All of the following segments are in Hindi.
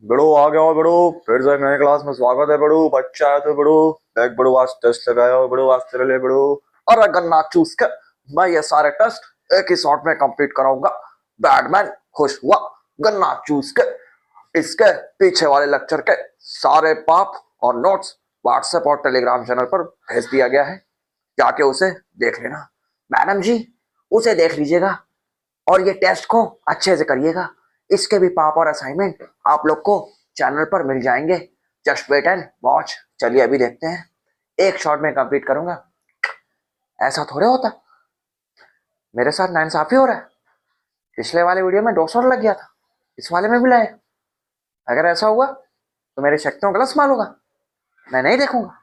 बड़ो आ गया हो बड़ो। फिर से एक नए क्लास में स्वागत है बड़ो। बच्चा है तो बड़ो। देख बड़ो, आज टेस्ट लगाया हो बड़ो, आज तेरे लिए बड़ो। और गन्ना चूस के मैं ये सारे टेस्ट एक ही शॉट में कंप्लीट कराऊंगा। बैडमैन खुश हुआ। गन्ना चूस के इसके पीछे वाले लेक्चर के सारे पाप और नोट्स व्हाट्सएप और टेलीग्राम चैनल पर भेज दिया गया है। जाके उसे देख लेना। मैडम जी, उसे देख लीजिएगा और ये टेस्ट को अच्छे से करिएगा। इसके भी पाप और असाइनमेंट आप लोग को चैनल पर मिल जाएंगे। Just wait and watch. चलिए अभी देखते हैं। एक शॉट में कंप्लीट करूंगा। ऐसा थोड़े होता। मेरे साथ नाइंसाफी हो रहा है। पिछले वाले वीडियो में 200 लग गया था, इस वाले में भी लाए। अगर ऐसा हुआ तो मेरी शक्तियों का गलत इस्तेमाल होगा। मैं नहीं देखूंगा।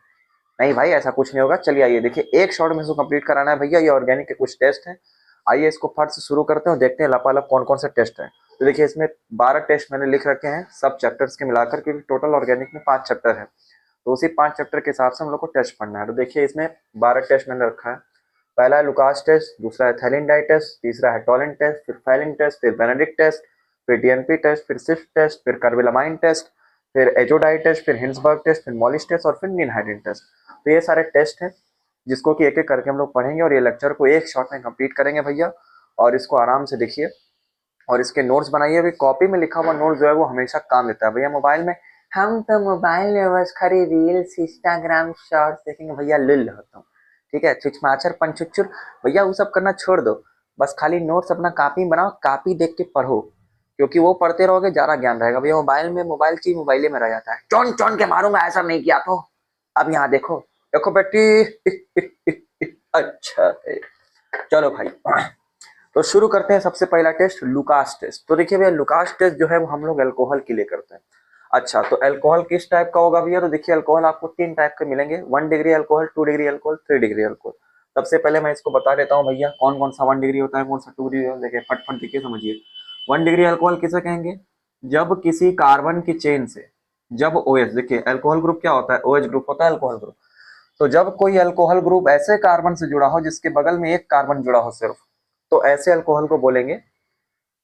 नहीं भाई, ऐसा कुछ नहीं होगा। चलिए आइए देखिए, एक शॉट में इसको कंप्लीट कराना है भैया। ये ऑर्गेनिक के कुछ टेस्ट हैं। आइए इसको फट से शुरू करते हैं और देखते हैं लपालप कौन कौन से टेस्ट हैं। तो देखिए, इसमें 12 टेस्ट मैंने लिख रखे हैं सब चैप्टर्स के मिलाकर, क्योंकि टोटल ऑर्गेनिक में 5 चैप्टर है। तो उसी 5 चैप्टर के हिसाब से हम लोग को टेस्ट पढ़ना है। तो देखिए, इसमें 12 टेस्ट मैंने रखा है। पहला है लुकास टेस्ट, दूसरा है थैलिन डाई टेस्ट, तीसरा है टॉलिन टेस्ट, फिर फैलिन टेस्ट, फिर बेनेडिक्ट टेस्ट, फिर टीएनपी टेस्ट, फिर सिफ्ट टेस्ट, फिर कार्बिलामाइन टेस्ट, फिर एजोडाई टेस्ट, फिर हिंसबर्ग टेस्ट, फिर मॉलिस टेस्ट और फिर निनहाइडिन टेस्ट। तो ये सारे टेस्ट हैं जिसको कि एक एक करके हम लोग पढ़ेंगे और ये लेक्चर को एक शॉट में कंप्लीट करेंगे भैया। और इसको आराम से देखिए और इसके नोट्स बनाइए। अभी कॉपी में लिखा हुआ नोट जो है वो हमेशा काम देता है भैया। मोबाइल में हम तो मोबाइल में बस खरी रील्स इंस्टाग्राम शॉर्ट्स देखेंगे भैया, लुल होता हूँ। ठीक है, छुचमाचर पंचुचुर भैया वो सब करना छोड़ दो। बस खाली नोट्स अपना कॉपी बनाओ, कॉपी देख के पढ़ो, क्योंकि वो पढ़ते रहोगे ज्यादा ज्ञान रहेगा भैया। मोबाइल में मोबाइल चीज मोबाइल में रह जाता है। चौन चौन के मारूंगा, ऐसा नहीं किया तो। अब यहाँ देखो, देखो बेटी। अच्छा है। चलो भाई, तो शुरू करते हैं। सबसे पहला टेस्ट लुकास टेस्ट। तो देखिए भैया, लुकास टेस्ट जो है वो हम लोग अल्कोहल के लिए करते हैं। अच्छा, तो अल्कोहल किस टाइप का होगा भैया? तो देखिए, अल्कोहल आपको 3 टाइप के मिलेंगे। 1 degree alcohol, 2 degree alcohol, 3 degree alcohol. सबसे पहले मैं इसको बता देता हूँ भैया, कौन कौन सा 1 डिग्री होता है, कौन सा 2 डिग्री होता है। देखिए फटफट देखिए, समझिए। 1 डिग्री अल्कोहल किसे कहेंगे? जब किसी कार्बन की चेन से, जब OH, देखिए अल्कोहल ग्रुप क्या होता है? OH ग्रुप होता है अल्कोहल ग्रुप। तो जब कोई अल्कोहल ग्रुप ऐसे कार्बन से जुड़ा हो जिसके बगल में एक कार्बन जुड़ा हो सिर्फ, तो ऐसे अल्कोहल को बोलेंगे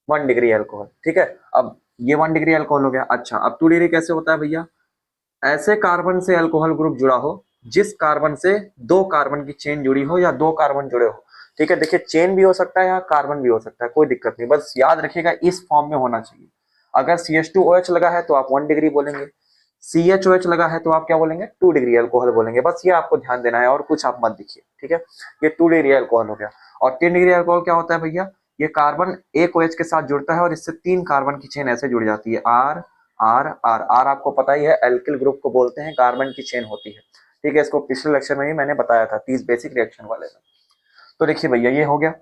1 डिग्री अल्कोहल। ठीक है, अब ये 1 डिग्री अल्कोहल हो गया। अच्छा, अब 2 डिग्री कैसे होता है भैया? ऐसे कार्बन से अल्कोहल ग्रुप जुड़ा हो जिस कार्बन से 2 कार्बन की चेन जुड़ी हो या 2 कार्बन जुड़े हो। ठीक है, देखिए चेन भी हो सकता है या कार्बन भी हो सकता है, कोई दिक्कत नहीं, बस याद रखिएगा इस फॉर्म में होना चाहिए। अगर CH2OH लगा है तो आप 1 डिग्री बोलेंगे, CHOH लगा है तो आप क्या बोलेंगे? 2 डिग्री अल्कोहल बोलेंगे। बस ये आपको ध्यान देना है और कुछ आप मत दिखिए। ठीक है, ये 2 डिग्री अल्कोहल हो गया। और 3 डिग्री अल्कोहल क्या होता है भैया? ये कार्बन एक OH के साथ जुड़ता है और इससे 3 कार्बन की चेन ऐसे जुड़ जाती है। R R R R आपको पता ही है, एल्किल ग्रुप को बोलते हैं, कार्बन की चेन होती है। ठीक है, इसको पिछले लेक्चर में ही मैंने बताया था, 30 बेसिक रिएक्शन वाले में। तो देखिए भैया, ये हो गया।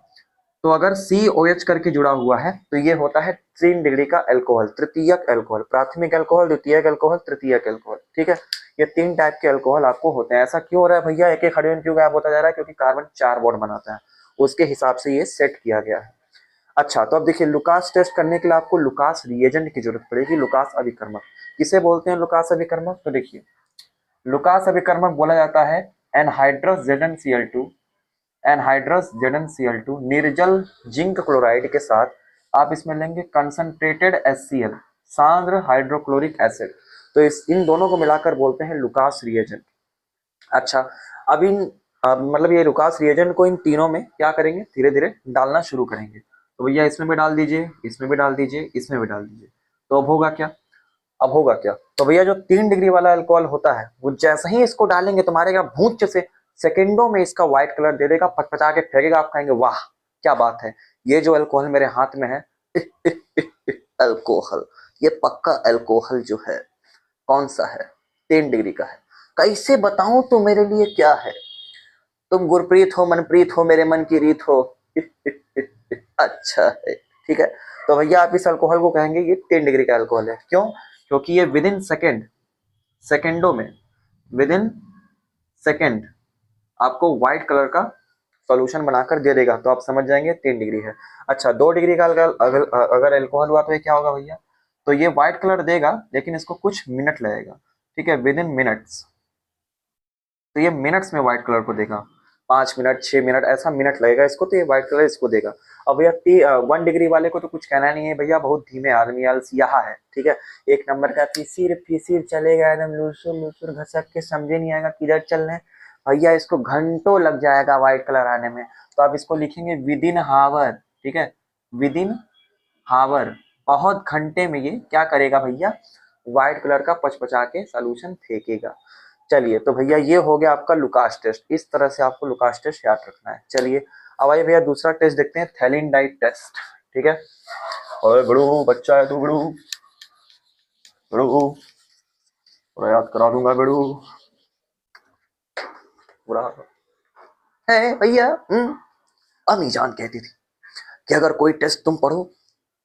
तो अगर COH करके जुड़ा हुआ है तो ये होता है 3 डिग्री का अल्कोहल, तृतीयक अल्कोहल। प्राथमिक अल्कोहल, द्वितीयक अल्कोहल, तृतीयक अल्कोहल। ठीक है, ये 3 टाइप के अल्कोहल आपको होते हैं। ऐसा क्यों हो रहा है भैया? एक एक हाइड्रोजन क्यों गायब होता जा रहा है? क्योंकि कार्बन 4 बॉन्ड बनाता है, उसके हिसाब से ये सेट किया गया है। अच्छा, तो अब देखिए, लुकास टेस्ट करने के लिए आपको लुकास रिएजेंट की जरूरत पड़ेगी। लुकास अभिकर्मक किसे बोलते हैं? लुकास अभिकर्मक। तो देखिए, लुकास अभिकर्मक बोला जाता है एनहाइड्रस ZnCl2, एनहाइड्रस ZnCl2 निर्जल जिंक क्लोराइड के साथ आप इसमें लेंगे कंसंट्रेटेड HCl, सांद्र हाइड्रोक्लोरिक एसिड। तो इन दोनों को मिलाकर बोलते हैं लुकास रिएजेंट। अच्छा, अब मतलब ये लुकास रिएजेंट को इन तीनों में क्या करेंगे? धीरे धीरे डालना शुरू करेंगे। तो भैया इसमें भी डाल दीजिए, इसमें भी डाल दीजिए, इसमें भी डाल दीजिए। तो अब होगा क्या? अब होगा क्या? तो भैया जो 3 डिग्री वाला अल्कोहल होता है वो जैसे ही इसको डालेंगे तो मारेगा भूंच से, सेकेंडों में इसका व्हाइट कलर दे देगा, पटपटा के फेंकेगा। आप कहेंगे वाह क्या बात है, ये जो अल्कोहल मेरे हाथ में है अल्कोहल, ये पक्का अल्कोहल जो है कौन सा है? 3 डिग्री का है। कैसे बताऊं तो मेरे लिए क्या है? तुम गुरप्रीत हो, मनप्रीत हो, मेरे मन की रीत हो। अच्छा है। ठीक है, तो भैया आप इस अल्कोहल को कहेंगे ये 3 डिग्री का अल्कोहल है। क्यों? क्योंकि ये विद इन सेकेंड, सेकेंडों में, विद इन सेकेंड आपको व्हाइट कलर का सॉल्यूशन बनाकर दे देगा। तो आप समझ जाएंगे 3 डिग्री है। अच्छा, 2 डिग्री का अगर अल्कोहल हुआ तो ये क्या होगा भैया? तो ये व्हाइट कलर देगा लेकिन इसको कुछ मिनट लगेगा। ठीक है, विद इन मिनट्स। तो ये मिनट्स में व्हाइट कलर को देगा। 5 मिनट 6 मिनट ऐसा मिनट लगेगा इसको, तो ये व्हाइट कलर इसको देगा। अब भैया 1 डिग्री वाले को तो कुछ कहना नहीं है भैया, बहुत धीमे आदमी अलसिया है, ठीक है। 1 नंबर का फिसिर फिसिर चलेगा एकदम लुसुर लुसुर घसक के, समझे नहीं आएगा किधर चल रहे हैं भैया, इसको घंटों लग जाएगा व्हाइट कलर आने में। तो आप इसको लिखेंगे विद इन हावर, ठीक है, विद इन हावर, बहुत घंटे में ये क्या करेगा भैया, व्हाइट कलर का पचपचा के सॉल्यूशन फेंकेगा। चलिए तो भैया ये हो गया आपका लुकास टेस्ट, इस तरह से आपको लुकास टेस्ट याद रखना है। चलिए अब आइए भैया दूसरा टेस्ट देखते हैं, थैलिन डाइट टेस्ट, ठीक है। और बड़ू बच्चा है तू, बड़ू बड़ू थोड़ा याद करा दूंगा बड़ू, बुरा है भैया। अम्मी जान कहती थी कि अगर कोई टेस्ट तुम पढ़ो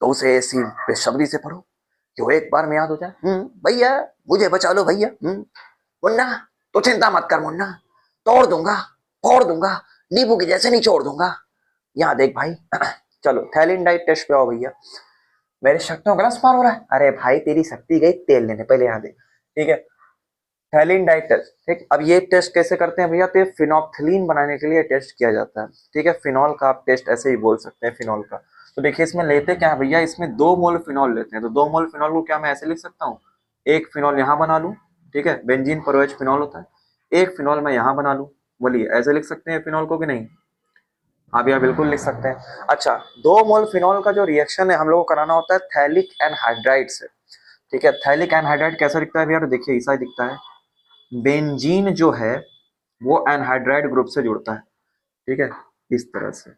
तो उसे ऐसी बेसब्री से पढ़ो कि वो एक बार में याद हो जाए। भैया मुझे बचा लो भैया। मुन्ना तो चिंता मत कर मुन्ना, तोड़ दूंगा फोड़ दूंगा, नींबू के जैसे निचोड़ दूंगा। यहाँ देख भाई चलो थैलिन डाइट टेस्ट पे आओ भैया। मेरे शक्तियों का गलत मार हो रहा है, अरे भाई तेरी शक्ति गई तेल लेने, पहले यहाँ देख, ठीक है। थैलिन डाइट टेस्ट, ठीक। अब ये टेस्ट कैसे करते हैं भैया, तो फिनोप्थलीन बनाने के लिए टेस्ट किया जाता है, ठीक है। फिनॉल का आप टेस्ट ऐसे ही बोल सकते हैं, फिनॉल का। तो देखिए इसमें लेते क्या है भैया, इसमें 2 मोल फिनॉल लेते हैं। तो 2 मोल फिनॉल को क्या मैं ऐसे लिख सकता हूँ, एक फिनॉल यहाँ बना लूँ, ठीक है, बेंजीन पर फिनॉल होता है, एक फिनॉल मैं यहाँ बना लूँ। बोलिए ऐसे लिख सकते हैं फिनॉल को कि नहीं? हाँ भैया बिल्कुल लिख सकते हैं। अच्छा 2 मोल फिनॉल का जो रिएक्शन है हम लोग को कराना होता है थैलिक एनहाइड्राइड से, ठीक है। थैलिक एनहाइड्राइड कैसा दिखता है भैया, तो देखिए ऐसा ही दिखता है। बेंजीन जो है वो एनहाइड्राइड ग्रुप से जुड़ता है, ठीक है, इस तरह से।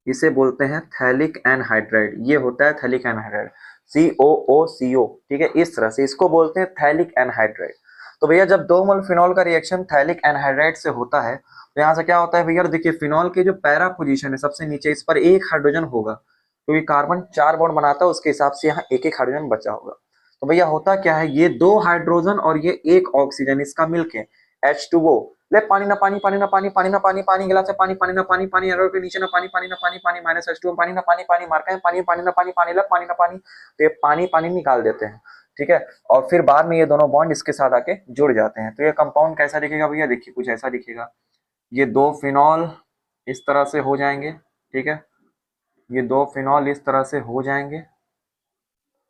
इसे बोलते हैं थैलिक एनहाइड्राइड, ये होता है थैलिक एनहाइड्राइड, COOCO, ठीक है, इस तरह से इसको बोलते हैं थैलिक एनहाइड्राइड। तो भैया जब 2 मोल फिनॉल का रिएक्शन थैलिक एनहाइड्राइड से होता है तो यहाँ से क्या होता है भैया, देखिए फिनॉल की जो पैरा पोजीशन है सबसे नीचे, इस पर एक हाइड्रोजन होगा, क्योंकि कार्बन 4 बॉन्ड बनाता है उसके हिसाब से यहाँ एक एक हाइड्रोजन बचा होगा। तो भैया होता क्या है, ये 2 हाइड्रोजन और ये एक ऑक्सीजन इसका मिलके H2O, ले पानी ना पानी, पानी ना पानी, पानी ना पानी, पानी गिलास से पानी, पानी ना पानी, पानी एरो के नीचे ना पानी, पानी ना पानी, पानी माइनस H2O, पानी ना पानी, पानी मार्का है पानी, पानी ना पानी, पानी ला पानी ना पानी, तो ये पानी पानी निकाल देते हैं, ठीक है। और फिर बाद में ये दोनों बॉन्ड इसके साथ आके जुड़ जाते हैं। तो ये कंपाउंड कैसा दिखेगा भैया, देखिए कुछ ऐसा दिखेगा। ये 2 फिनॉल इस तरह से हो जाएंगे, ठीक है, ये 2 फिनॉल इस तरह से हो जाएंगे,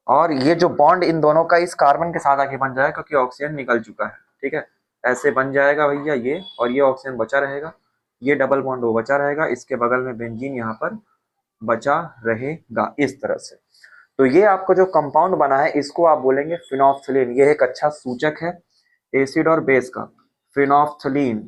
और ये जो बॉन्ड इन दोनों का इस कार्बन के साथ आके बन जाएगा क्योंकि ऑक्सीजन निकल चुका है, ठीक है। ऐसे बन जाएगा भैया ये, और ये ऑक्सीजन बचा रहेगा, ये डबल बॉन्ड वो बचा रहेगा, इसके बगल में बेंजीन यहाँ पर बचा रहेगा, इस तरह से। तो ये आपको जो कंपाउंड बना है इसको आप बोलेंगे फिनोप्थलीन। ये एक अच्छा सूचक है एसिड और बेस का, फिनोप्थलीन,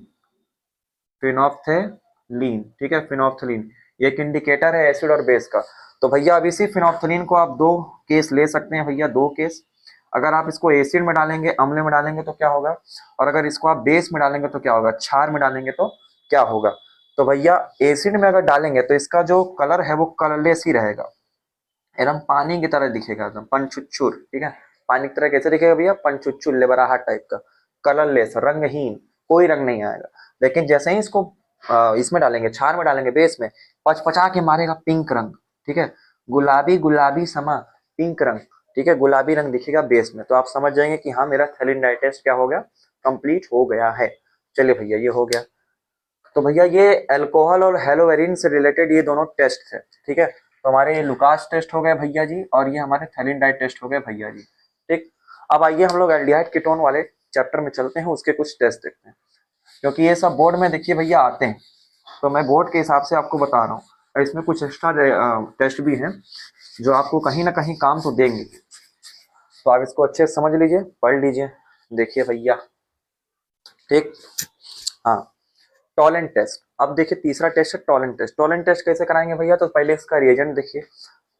फिनोप्थलीन, ठीक है, फिनोप्थलीन ये एक इंडिकेटर है एसिड और बेस का। तो भैया अब इसी फिनोप्थलीन को आप 2 केस ले सकते हैं भैया, 2 केस। अगर आप इसको एसिड में डालेंगे, अम्ल में डालेंगे तो क्या होगा, और अगर इसको आप बेस में डालेंगे तो क्या होगा, क्षार में डालेंगे तो क्या होगा। तो भैया एसिड में अगर डालेंगे तो इसका जो कलर है वो कलरलेस ही रहेगा, एकदम पानी की तरह दिखेगा, एकदम पंचुच्छुर, ठीक है। पानी की तरह कैसे दिखेगा भैया, पंचुच्छुर लेबराहा टाइप का, कलरलेस, रंगहीन, कोई रंग नहीं आएगा। लेकिन जैसे ही इसको इसमें डालेंगे, क्षार में डालेंगे, बेस में, पचपचा के मारेगा पिंक रंग, ठीक है, गुलाबी गुलाबी समा पिंक रंग, ठीक है, गुलाबी रंग दिखेगा बेस में। तो आप समझ जाएंगे कि हाँ मेरा थैलिन डाइट टेस्ट क्या हो गया, कंप्लीट हो गया है। चलिए भैया ये हो गया। तो भैया ये अल्कोहल और हेलोवेरिन से रिलेटेड ये दोनों टेस्ट थे, ठीक है। तो हमारे ये लुकास टेस्ट हो गए भैया जी, और ये हमारे थैलिन डाइट टेस्ट हो गए भैया जी, ठीक। अब आइए हम लोग एल्डिहाइड कीटोन वाले चैप्टर में चलते हैं, उसके कुछ टेस्ट देखते हैं, क्योंकि ये सब बोर्ड में देखिए भैया आते हैं, तो मैं बोर्ड के हिसाब से आपको बता रहा हूँ। और इसमें कुछ एक्स्ट्रा टेस्ट भी हैं जो आपको कहीं ना कहीं काम तो देंगे, तो आप इसको अच्छे से समझ लीजिए, पढ़ लीजिए। देखिए भैया, ठीक, हाँ, टॉलेंट टेस्ट। अब देखिए तीसरा टेस्ट है टॉलेंट टेस्ट। टॉलेंट टेस्ट कैसे कराएंगे भैया, तो पहले इसका रिएजेंट देखिए।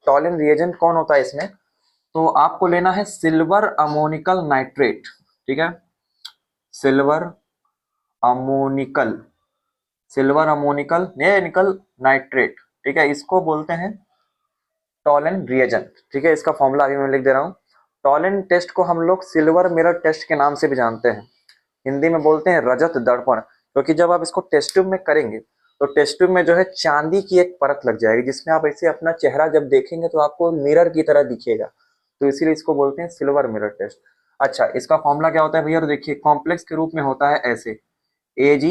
टॉलेंट रिएजेंट कौन होता है इसमें, तो आपको लेना है सिल्वर अमोनिकल नाइट्रेट, ठीक है, सिल्वर अमोनिकल, सिल्वर अमोनिकल निकल नाइट्रेट, ठीक है, इसको बोलते हैं टॉलेंट रिएजेंट, ठीक है। इसका फॉर्मूला अभी मैं लिख दे रहा हूँ। टॉलेंट टेस्ट को हम लोग सिल्वर मिरर टेस्ट के नाम से भी जानते हैं, हिंदी में बोलते हैं रजत दर्पण, क्योंकि जब आप इसको टेस्ट ट्यूब में करेंगे तो टेस्ट ट्यूब में जो है चांदी की एक परत लग जाएगी, जिसमें आप ऐसे अपना चेहरा जब देखेंगे तो आपको मिरर की तरह दिखेगा, तो इसीलिए इसको बोलते हैं सिल्वर मिरर टेस्ट। अच्छा इसका फॉर्मूला क्या होता है भैया, तो देखिए कॉम्प्लेक्स के रूप में होता है ऐसे, Ag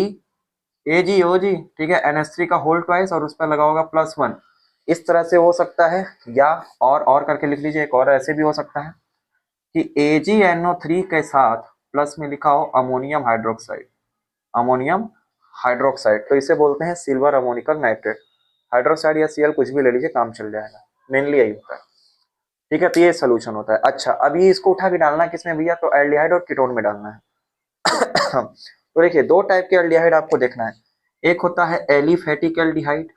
AgOG, ठीक है, NH3 का होल ट्वाइस और उस पर लगा होगा +1। इस तरह से हो सकता है, या और करके लिख लीजिए, एक और ऐसे भी हो सकता है कि AgNO3 के साथ प्लस में लिखा हो अमोनियम हाइड्रोक्साइड, अमोनियम हाइड्रोक्साइड, तो इसे बोलते हैं सिल्वर अमोनिकल नाइट्रेट। हाइड्रोक्साइड या Cl कुछ भी ले लीजिए, काम चल जाएगा, मेनली यही होता है। ठीक है, तो ये सोल्यूशन होता है। अच्छा, अभी इसको उठा के डालना है किसमें भैया, तो एल्डिहाइड और कीटोन में डालना है। तो देखिए, दो टाइप के एल्डिहाइड आपको देखना है। एक होता है एलिफेटिक एल्डिहाइड,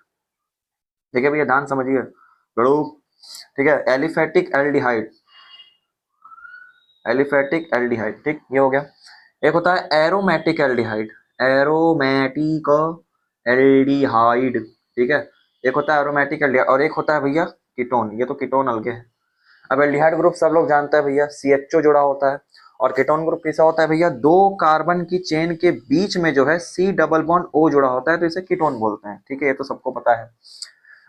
देखिए भैया ध्यान समझिए बड़ो, ठीक है, एलिफेटिक एल्डिहाइड, एलिफेटिक एल्डिहाइड, ठीक, ये हो गया। एक होता है एरोमेटिक एल्डिहाइड, एरोमेटिक एल्डिहाइड, ठीक है, एक होता है एरोमेटिक एल्डिहाइड और एक होता है भैया कीटोन, ये तो कीटोन अलग है। अब एल्डिहाइड ग्रुप सब लोग जानते हैं भैया, CHO जुड़ा होता है, और कीटोन ग्रुप कैसा होता है भैया, दो कार्बन की चेन के बीच में जो है C डबल बॉन्ड O जुड़ा होता है, तो इसे कीटोन बोलते हैं, ठीक है, ये तो सबको पता है।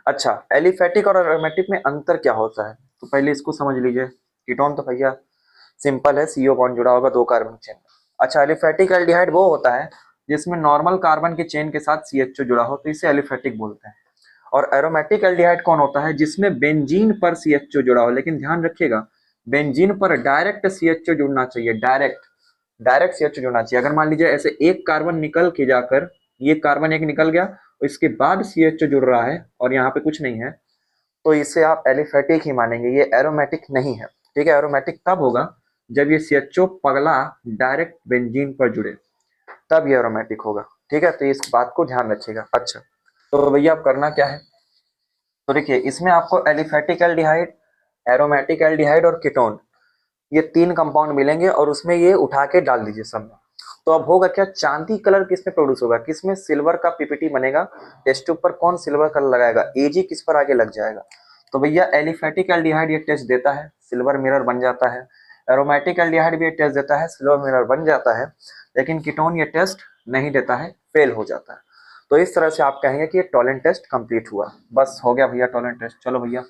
अच्छा, एलिफेटिक और एरोमेटिक में अंतर क्या होता है, तो पहले इसको समझ लीजिए। कीटोन तो भैया सिंपल है, CO बॉन्ड जुड़ा होगा दो कार्बन चेन। अच्छा, एलिफेटिक एल्डिहाइड वो होता है जिसमें नॉर्मल कार्बन के चेन के साथ CHO जुड़ा हो, तो इसे एलिफेटिक बोलते हैं। और एरोमेटिक एल्डिहाइड कौन होता है, जिसमें बेंजीन पर CHO जुड़ा हो, लेकिन ध्यान रखिएगा बेंजीन पर डायरेक्ट CHO जुड़ना चाहिए, डायरेक्ट, डायरेक्ट CHO जुड़ना चाहिए। अगर मान लीजिए ऐसे एक कार्बन निकल के जाकर, ये कार्बन एक निकल गया और इसके बाद CHO जुड़ रहा है और यहाँ पे कुछ नहीं है, तो इसे आप एलिफेटिक ही मानेंगे, ये एरोमेटिक नहीं है। ठीक है, एरोमेटिक तब होगा जब ये CHO पगला डायरेक्ट बेंजीन पर जुड़े, तब ये एरोमेटिक होगा। ठीक है, तो इस बात को ध्यान रखिएगा। अच्छा, तो भैया आप करना क्या है, तो देखिए इसमें आपको एलिफेटिक एल्डिहाइड, एरोमेटिक एल्डिहाइड और कीटोन, ये तीन कंपाउंड मिलेंगे और उसमें ये उठा के डाल दीजिए सब में। तो अब होगा क्या, चांदी कलर किसमें प्रोड्यूस होगा, किसमें, सिल्वर का PPT बनेगा। टेस्ट ट्यूब पर कौन सिल्वर कलर लगाएगा, Ag किस पर आगे लग जाएगा। तो भैया एलिफेटिक एल्डिहाइड ये टेस्ट देता है, सिल्वर मिरर बन जाता है। एरोमेटिक एल्डिहाइड भी ये टेस्ट देता है, सिल्वर मिरर बन जाता है। लेकिन कीटोन ये टेस्ट नहीं देता है, फेल हो जाता है। तो इस तरह से आप कहेंगे कि ये टॉलेंट टेस्ट कंप्लीट हुआ। बस हो गया भैया टॉलेंट टेस्ट। चलो भैया,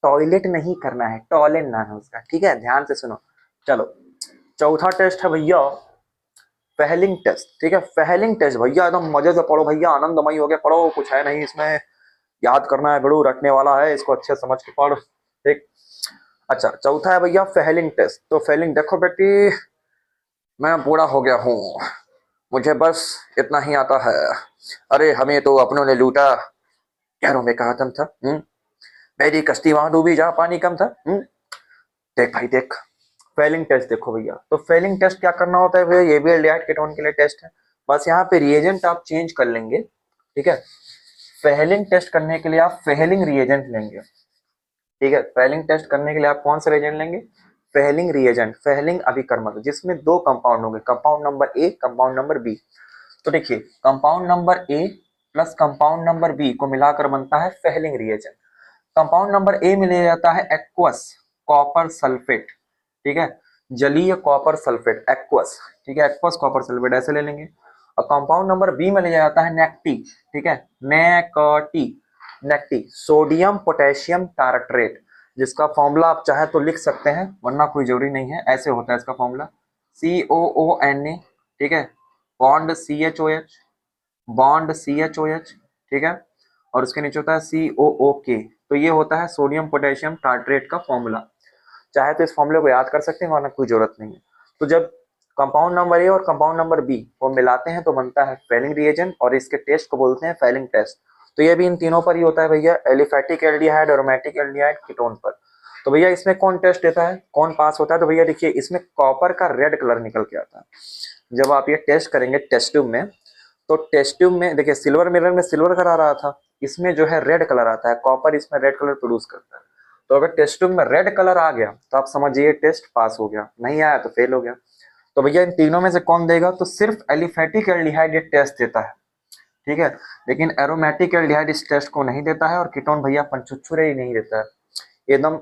टॉयलेट नहीं करना है, टॉलेंट नाम है उसका, ठीक है, ध्यान से सुनो। चलो, चौथा टेस्ट है भैया फेहलिंग टेस्ट। ठीक है, फेहलिंग टेस्ट भैया एकदम मजे से पढ़ो भैया, आनंदमयी हो गया, पढ़ो, कुछ है नहीं इसमें, याद करना है बड़ू, रटने वाला है, इसको अच्छे समझ के पढ़। ठीक, अच्छा, चौथा है भैया फेहलिंग टेस्ट। तो फेहलिंग देखो बेटी, मैं बूढ़ा हो गया हूँ, मुझे बस इतना ही आता है। अरे हमें तो अपनों ने लूटा, यारों में कहा दम था, मेरी कश्ती वहां डूबी जहां पानी कम था। देख भाई देख, फेलिंग टेस्ट देखो भैया। तो फेलिंग टेस्ट क्या करना होता है भैया, ये भी एल्डिहाइड कीटोन के लिए टेस्ट है, बस यहाँ पे रिएजेंट आप चेंज कर लेंगे। ठीक है, फेलिंग टेस्ट करने के लिए आप फेलिंग रिएजेंट लेंगे। ठीक है, फेलिंग टेस्ट करने के लिए आप कौन सा रिएजेंट लेंगे, फेलिंग रिएजेंट, फेलिंग अभिकर्मक, जिसमें दो कंपाउंड होंगे, compound number A, compound number B. तो देखिए, compound number A plus compound number B को मिलाकर बनता है Fehling reagent. Compound number A में लिया जाता है एक्वस कॉपर सल्फेट, ठीक है, जलीय कॉपर सल्फेट, एक्वस, ठीक है, एक्वस कॉपर सल्फेट ऐसे ले लेंगे। और कंपाउंड नंबर बी में लिया जाता है नेक्टी, ठीक है, नेकटी, नेक्टी, सोडियम पोटेशियम टारट्रेट, जिसका फॉर्मूला आप चाहे तो लिख सकते हैं, वरना कोई जरूरी नहीं है, ऐसे होता है इसका फॉर्मूला, COONA, ठीक है, बॉन्ड CHOH, बॉन्ड CHOH, ठीक है, और उसके नीचे होता है COOK। तो ये होता है सोडियम पोटेशियम टार्ट्रेट का फॉर्मूला। चाहे तो इस फॉर्मूले को याद कर सकते हैं, वरना कोई जरूरत नहीं है। तो जब कंपाउंड नंबर ए और कंपाउंड नंबर बी को मिलाते हैं तो बनता है फेलिंग रिएजेंट, और इसके टेस्ट को बोलते हैं फेलिंग टेस्ट। तो ये भी इन तीनों पर ही होता है भैया, aliphatic aldehyde, aromatic aldehyde, ketone पर। तो भैया इसमें कौन टेस्ट देता है, कौन पास होता है, तो भैया देखिए इसमें कॉपर का रेड कलर निकल के आता है। जब आप ये टेस्ट करेंगे टेस्ट ट्यूब में, तो टेस्ट ट्यूब में देखिए सिल्वर मिरर में सिल्वर कलर आ रहा था, इसमें जो है रेड कलर आता है, कॉपर इसमें रेड कलर प्रोड्यूस करता है। तो अगर टेस्ट ट्यूब में रेड कलर आ गया तो आप समझिए टेस्ट पास हो गया, नहीं आया तो फेल हो गया। तो भैया इन तीनों में से कौन देगा, तो सिर्फ एलिफेटिक एल्डिहाइड ये टेस्ट देता है, ठीक है, लेकिन एरोमेटिक एल्डिहाइड इस टेस्ट को नहीं देता है, और कीटोन भैया पंचुछुरे ही नहीं देता है, एकदम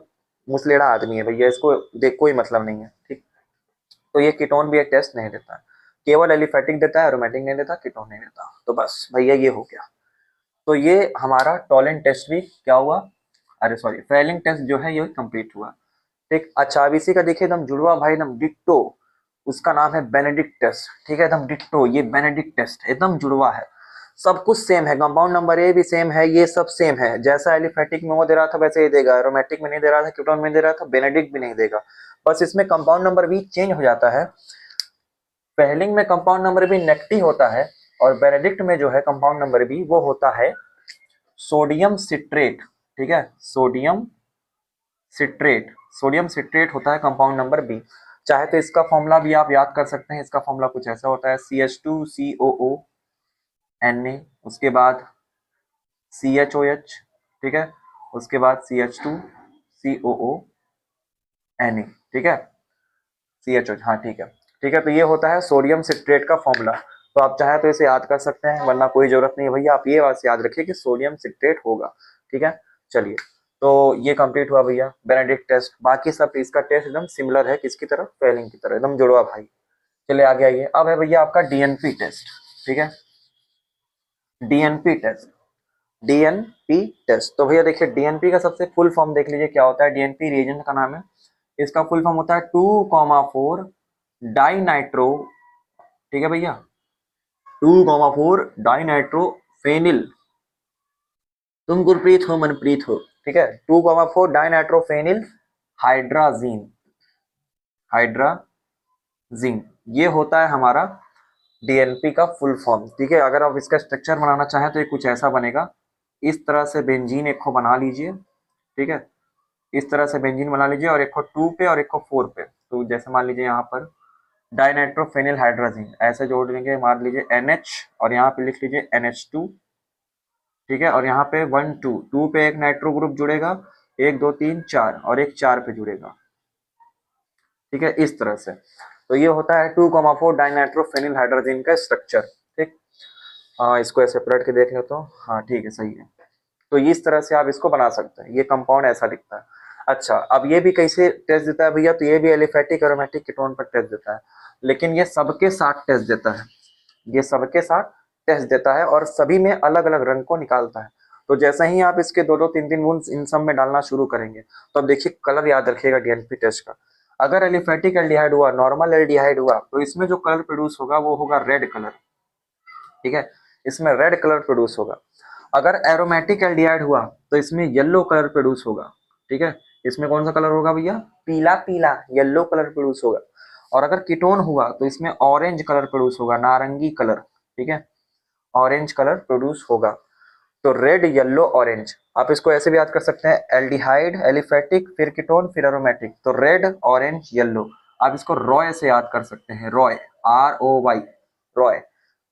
मुसलेड़ा आदमी है भैया, इसको देख कोई मतलब नहीं है। ठीक, तो ये कीटोन भी एक टेस्ट नहीं देता है, केवल एलिफेटिक देता है, एरोमेटिक नहीं देता, कीटोन नहीं देता। तो बस भैया ये हो गया। तो ये हमारा टॉलेंट टेस्ट भी क्या हुआ, अरे सॉरी, फेलिंग टेस्ट जो है ये कंप्लीट हुआ। ठीक, अच्छा, अब इसी का देखिए एकदम जुड़वा भाई, एकदम डिट्टो, उसका नाम है बेनेडिक्ट टेस्ट। ठीक है, एकदम डिट्टो, ये बेनेडिक्ट टेस्ट एकदम जुड़वा है। सब कुछ सेम है, कंपाउंड नंबर ए भी सेम है, ये सब सेम है। जैसा एलिफेटिक में वो दे रहा था वैसे ही देगा, एरोमेटिक में नहीं दे रहा था, कीटोन में दे रहा था, बेनेडिक्ट भी नहीं देगा। बस इसमें कंपाउंड नंबर भी चेंज हो जाता है। पहलिंग में कंपाउंड नंबर भी नेगेटिव होता है, और बेनेडिक्ट में जो है कंपाउंड नंबर भी वो होता है सोडियम सिट्रेट। ठीक है, सोडियम सिट्रेट, सोडियम सिट्रेट होता है कंपाउंड नंबर बी। चाहे तो इसका फॉर्मूला भी आप याद कर सकते हैं। इसका फॉर्मूला कुछ ऐसा होता है CH2COO Na, उसके बाद CHOH, ठीक है, उसके बाद CH2COO Na, ठीक है, CHOH, हाँ ठीक है। ठीक है, तो ये होता है सोडियम सिट्रेट का फॉर्मूला। तो आप चाहे तो इसे याद कर सकते हैं, वरना कोई जरूरत नहीं है भैया। आप ये बात याद रखिए कि सोडियम सिट्रेट होगा। ठीक है, चलिए, तो ये कंप्लीट हुआ भैया बेनेडिक्ट टेस्ट। बाकी सब इसका टेस्ट एकदम सिमिलर है, किसकी तरह, फेलिंग की तरह, एकदम जुड़वा भाई। चलिए आगे आइए। अब है भैया आपका डीएनपी टेस्ट। ठीक है, डीएनपी टेस्ट, डीएनपी टेस्ट। तो भैया देखिए डीएनपी का सबसे फुल फॉर्म देख लीजिए क्या होता है। डीएनपी रिएजेंट का नाम है, इसका फुल फॉर्म होता है 2,4 डाई नाइट्रो। ठीक है भैया, 2,4 डाई नाइट्रो फेनिल। तुम गुरप्रीत हो मनप्रीत हो। ठीक है, 2,4 dinitrophenylhydrazine, hydrazine, ये होता है हमारा डीएनपी का फुल फॉर्म। ठीक है, अगर आप इसका स्ट्रक्चर बनाना चाहें तो ये कुछ ऐसा बनेगा। इस तरह से बेंजीन एक को बना लीजिए। ठीक है, इस तरह से बेंजीन बना लीजिए, और एक को 2 पे और एक को 4 पे। तो जैसे मान लीजिए यहाँ पर डाइनाइट्रोफेनिल हाइड्राजीन ऐसे जोड़ लेंगे, मान लीजिए NH, और यहाँ पे लिख लीजिए NH2। ठीक है, और यहाँ पे 1 2 2 पे एक नाइट्रो ग्रुप जुड़ेगा, 1 2 3 4, और एक 4 पे जुड़ेगा। ठीक है, इस तरह से। तो ये होता है 2,4 डाइनाइट्रोफेनिल हाइड्रोजन का स्ट्रक्चर। ठीक, हाँ इसको ऐसे पलट के देख लेता हूँ, हाँ ठीक है सही है। तो इस तरह से आप इसको बना सकते हैं, ये कंपाउंड ऐसा दिखता है। अच्छा, अब ये भी कैसे टेस्ट देता है भैया, तो ये भी एलिफेटिक एरोमेटिक कीटोन पर टेस्ट देता है, लेकिन ये सबके साथ टेस्ट देता है। ये सबके साथ टेस्ट देता है और सभी में अलग अलग रंग को निकालता है। तो जैसे ही आप इसके 2 2 3 3 बूंद इन सब में डालना शुरू करेंगे, तो अब देखिए कलर याद रखिएगा डीएनपी टेस्ट का। अगर एलिफेटिक एल्डिहाइड हुआ, नॉर्मल एल्डिहाइड हुआ, तो इसमें जो कलर प्रोड्यूस होगा वो होगा रेड कलर। ठीक है, इसमें रेड कलर प्रोड्यूस होगा। अगर एरोमेटिक एल्डिहाइड हुआ तो इसमें येलो कलर प्रोड्यूस होगा। ठीक है, इसमें कौन सा कलर होगा भैया, पीला पीला येलो कलर प्रोड्यूस होगा। और अगर कीटोन हुआ तो इसमें ऑरेंज कलर प्रोड्यूस होगा, नारंगी कलर। ठीक है, ऑरेंज कलर प्रोड्यूस होगा। तो रेड येलो ऑरेंज, आप इसको ऐसे भी याद कर सकते हैं, एल्डिहाइड, एलिफेटिक, फिर कीटोन, फिर एरोमेटिक, तो रेड ऑरेंज येलो। आप इसको रॉय से याद कर सकते हैं, रॉय, ROY, रॉय।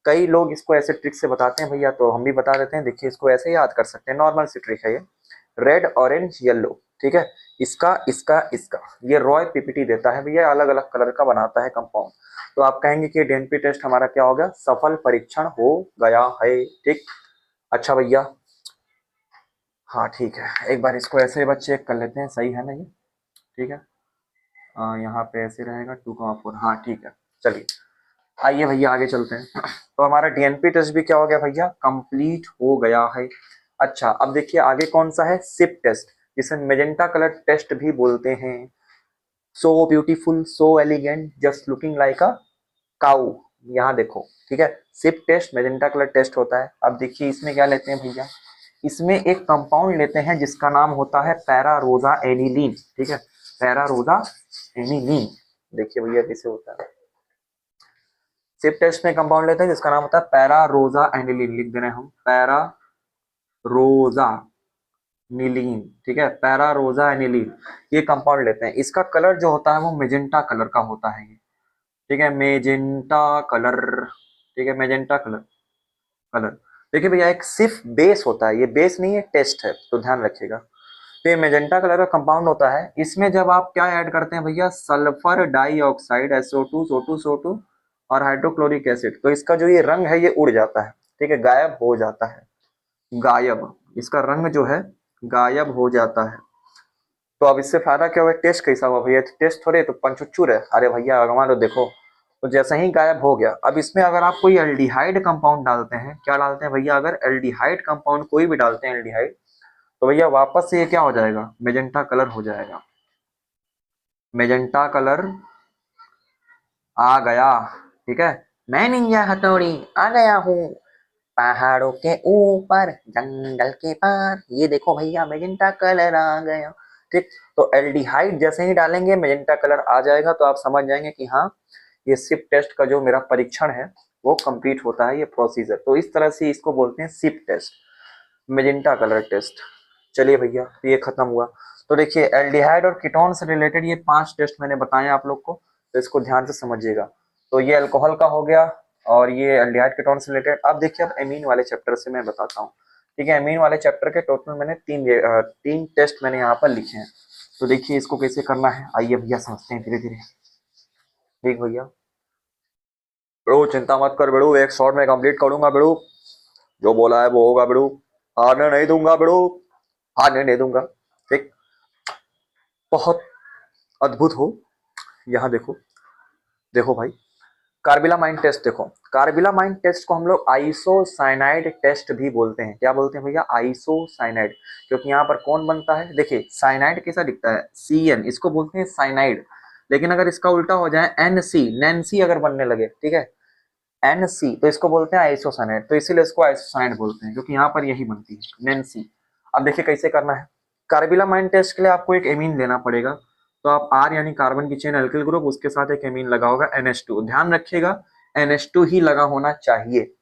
कई लोग इसको ऐसे ट्रिक से बताते हैं भैया, तो हम भी बता देते हैं। देखिए इसको ऐसे याद कर सकते हैं, नॉर्मल सी ट्रिक है ये, रेड ऑरेंज येलो। ठीक है, इसका इसका इसका ये रॉय पीपीटी देता है भैया, अलग अलग कलर का बनाता है कंपाउंड। तो आप कहेंगे कि डीएनपी टेस्ट हमारा क्या हो गया, सफल परीक्षण हो गया है। ठीक, अच्छा भैया, हाँ ठीक है, एक बार इसको ऐसे एक बार चेक कर लेते हैं, सही है ना ये। ठीक है, यहाँ पे ऐसे रहेगा 2,4, हाँ ठीक है। चलिए आइए भैया आगे चलते हैं। तो हमारा डीएनपी टेस्ट भी क्या हो गया भैया, कंप्लीट हो गया है। अच्छा, अब देखिए आगे कौन सा है, सिप टेस्ट, जिसे मेजेंटा कलर टेस्ट भी बोलते हैं। So beautiful, so elegant, just looking like a cow. यहाँ देखो, ठीक है, Schiff test magenta colour test होता है। अब देखिए इसमें क्या लेते हैं भैया, इसमें एक कंपाउंड लेते हैं जिसका नाम होता है पैरारोजा एनिलीन। ठीक है, पैरारोजा एनिलीन। देखिए भैया कैसे होता है, सिप टेस्ट में कंपाउंड लेते हैं जिसका नाम होता है पैरारोजा एनिलीन, लिख दे रहे हैं हम, पैरारोजा नीलीन। ठीक है, पैरारोजा एनिलीन, ये कंपाउंड लेते हैं। इसका कलर जो होता है वो मेजेंटा कलर का होता है ये। ठीक है, मेजेंटा कलर। ठीक है, मेजेंटा कलर, कलर। देखिए भैया एक सिर्फ बेस होता है, ये बेस नहीं है, टेस्ट है, तो ध्यान रखिएगा। तो ये मेजेंटा कलर का कंपाउंड होता है। इसमें जब आप क्या ऐड करते हैं भैया, sulphur dioxide, SO2 SO2 SO2 और हाइड्रोक्लोरिक एसिड, तो इसका जो ये रंग है ये उड़ जाता है। ठीक है, गायब हो जाता है, गायब, इसका रंग जो है गायब हो जाता है। तो अब इससे फायदा क्या हुआ, टेस्ट कैसा हुआ भैया, टेस्ट थोड़े तो पंचुचुर है, अरे भैया आगमा लो देखो। तो जैसे ही गायब हो गया, अब इसमें अगर आप कोई एल्डिहाइड कंपाउंड डालते हैं, क्या डालते हैं भैया, अगर एल्डिहाइड कंपाउंड कोई भी डालते हैं एल्डिहाइड, तो भैया वापस से ये क्या हो जाएगा, मेजेंटा कलर हो जाएगा। मेजेंटा कलर आ गया। ठीक है, मैं निंजा हथौड़ी आ गया हूँ। पहाड़ों के ऊपर जंगल के पार, ये देखो भैया मेजेंटा कलर आ गया। ठीक, तो एल्डिहाइड जैसे ही डालेंगे मेजेंटा कलर आ जाएगा, तो आप समझ जाएंगे कि हाँ ये सिप टेस्ट का जो मेरा परीक्षण है वो कंप्लीट होता है, ये प्रोसीजर। तो इस तरह से इसको बोलते हैं Schiff test, magenta colour test. चलिए भैया, ये खत्म हुआ। तो देखिए एल्डिहाइड और कीटोन से रिलेटेड ये 5 टेस्ट मैंने बताए आप लोग को, तो इसको ध्यान से समझिएगा। तो ये अल्कोहल का हो गया और ये एल्डिहाइड कीटोन से रिलेटेड। अब देखिए, अब एमीन वाले चैप्टर से मैं बताता हूँ। ठीक है, एमीन वाले चैप्टर के टोटल मैंने तीन टेस्ट मैंने यहाँ पर लिखे हैं। तो देखिए इसको कैसे करना है, आइए भैया समझते हैं धीरे धीरे। ठीक भैया, बेड़ू चिंता मत कर बेड़ू, एक शॉट में कंप्लीट करूंगा बेड़ू, जो बोला है वो होगा बेड़ू, हारने नहीं दूंगा बेड़ू, हारने नहीं दूंगा। ठीक, बहुत अद्भुत हो। यहाँ देखो, देखो भाई, कार्बिलामाइन टेस्ट देखो। कार्बिलामाइन टेस्ट को हम लोग आइसोसाइनाइड टेस्ट भी बोलते हैं। क्या बोलते हैं भैया, आइसोसाइनाइड। क्योंकि यहाँ पर कौन बनता है, देखिए साइनाइड कैसा दिखता है, CN, इसको बोलते हैं साइनाइड। लेकिन अगर इसका उल्टा हो जाए NC, नैन्सी अगर बनने लगे, ठीक है, NC, तो इसको बोलते हैं आइसोसाइनाइड। तो इसीलिए इसको आइसोसाइनाइड बोलते हैं, क्योंकि यहाँ पर यही बनती है, नैन्सी। अब देखिए कैसे करना है। कार्बिलामाइन टेस्ट के लिए आपको एक एमीन लेना पड़ेगा। तो आप R यानी कार्बन की चेन एल्किल ग्रुप, उसके साथ एक एमीन लगा होगा NH2। ध्यान रखिएगा NH2 ही लगा होना चाहिए,